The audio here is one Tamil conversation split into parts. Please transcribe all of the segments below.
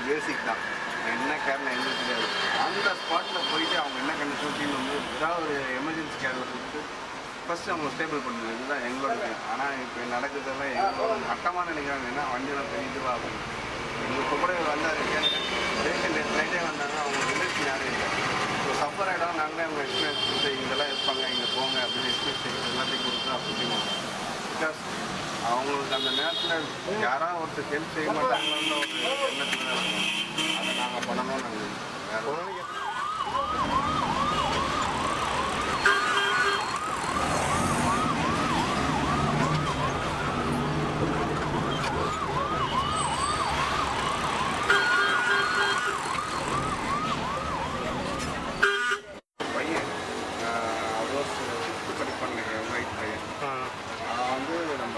பேசிக் தான். என்ன கேர்னு எங்களுக்கு தெரியாது. அந்த ஸ்பாட்டில் போயிட்டு அவங்க என்ன கண்டிஷன் டீம் வந்து ஏதாவது ஒரு எமர்ஜென்சி கேரில் கொடுத்து ஃபஸ்ட்டு அவங்க ஸ்டேபிள் பண்ணுறது. இதுதான் எங்களோட விஷயம். ஆனால் இப்போ நடக்கிறதெல்லாம் எங்களோட மட்டமாக நினைக்கிறாங்க. என்ன வண்டியெல்லாம் பெரிய ஆகும். எங்களுக்கு கூட வந்தார் பேஷண்ட் நைட்டே வந்தாங்க. அவங்க ரிலேஷன் யாரும் இல்லை. ஸோ சஃபர் ஆகிடும். நாங்களே அவங்க எக்ஸ்பீரியன்ஸ் கொடுத்து இங்கெல்லாம் இருப்பாங்க, இங்கே போங்க அப்படின்னு எக்ஸ்பீரியன்ஸ் எல்லாத்தையும் கொடுத்து அப்படின்னு பிகாஸ் அவங்களுக்கு அந்த நேரத்தில் யாராவது ஒருத்தர் ஹெல்ப் செய்ய மாட்டாங்கன்னு ஒரு எண்ணத்தில் தான் இருக்கும். அதை நாங்கள் பண்ணணும். நாங்கள் வேறு பையன் அவ்வளோ ஃபிஃப்த்து படிப்பாங்க. என் ஒய்ஃப் பையன் வந்து நம்ம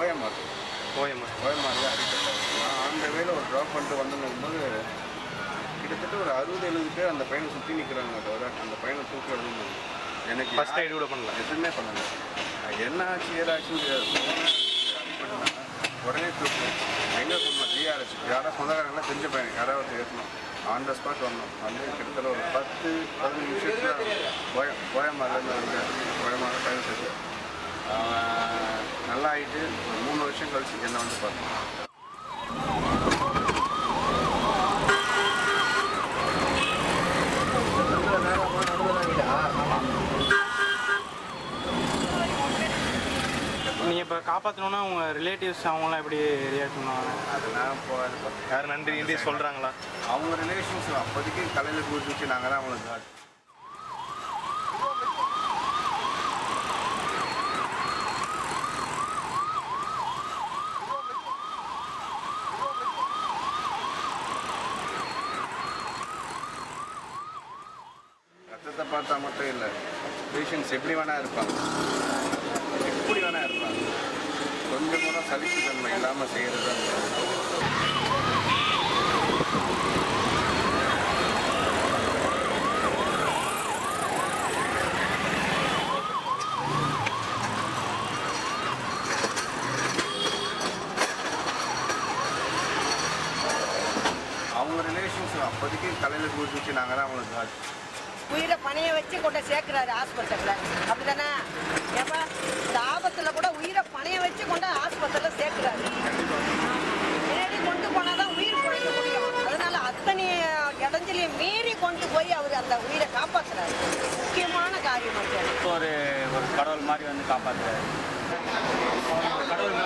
ஓஎம்ஆர் அடிப்பட்டார். அந்த வேலை ஒரு ட்ராப் பண்ணிட்டு வந்துருக்கும்போது கிட்டத்தட்ட ஒரு 60-70 பேர் அந்த பையனை சுற்றி நிற்கிறாங்க. அதோட அந்த பையனை தூக்கி எழுதுங்க. எனக்கு ஃபஸ்ட் எய்ட் கூட பண்ணல, எதுவுமே பண்ணலை. என்ன ஆச்சு ஏதாச்சுன்னு தெரியாது. அடிப்பட்டுனாங்க உடனே தூக்கி எங்கே போகணும் டிஆர்எஸ் யாராவது சொந்தக்காரங்களாம் தெரிஞ்ச பையன் யாராவது ஏற்றணும். ஆன் த ஸ்பாட் வரணும். வந்து கிட்டத்தட்ட ஒரு 10-15 நிமிஷத்தில் ஓஎம்ஆர்லேருந்து வந்து ஓஎம்ஆர் பையன் சேர்த்து நல்லா ஆகிட்டு ஒரு 3 வருஷம் கழிச்சு என்ன வந்து பார்த்தோம். நீங்கள் இப்போ காப்பாற்றணுன்னா உங்கள் ரிலேட்டிவ்ஸ் அவங்களாம் எப்படி ரியாக்ட் பண்ணுவாங்க? அதெல்லாம் இப்போ யார் நன்றி சொல்கிறாங்களா? அவங்க ரிலேஷன்ஸ் அப்போதைக்கு கலையில் கூட்டிச்சு நாங்கள் தான் அவங்களுக்கு ரத்தத்தை பார்த்தா மட்டும் இல்லை, பேஷண்ட்ஸ் எப்படி வேணா இருப்பாங்க, எப்படி வேணா இருப்பாங்க. கொஞ்சம் கூட சலிப்பு தன்மை இல்லாமல் செய்கிறது தான். அவங்க ரிலேஷன்ஸ் அப்போதைக்கு கலையில் கூட்டிச்சு நாங்கள் தான் அவங்களுக்கு உயிரை பணைய வச்சு கொண்டு சேர்க்குறாரு ஹாஸ்பிட்டலில். அப்படி தானே ஏப்பா? இந்த ஆபத்தில் கூட உயிரை பணைய வச்சு கொண்டு ஹாஸ்பிட்டலில் சேர்க்குறாரு. முன்னாடி கொண்டு போனால் தான் உயிர் பிழைக்க முடியும். அதனால அத்தனை இடைஞ்சலையும் மீறி கொண்டு போய் அவர் அந்த உயிரை காப்பாற்றுறாரு. முக்கியமான காரியம் அது. ஒரு கடவுள் மாதிரி வந்து காப்பாற்றுறாரு. கடவுள்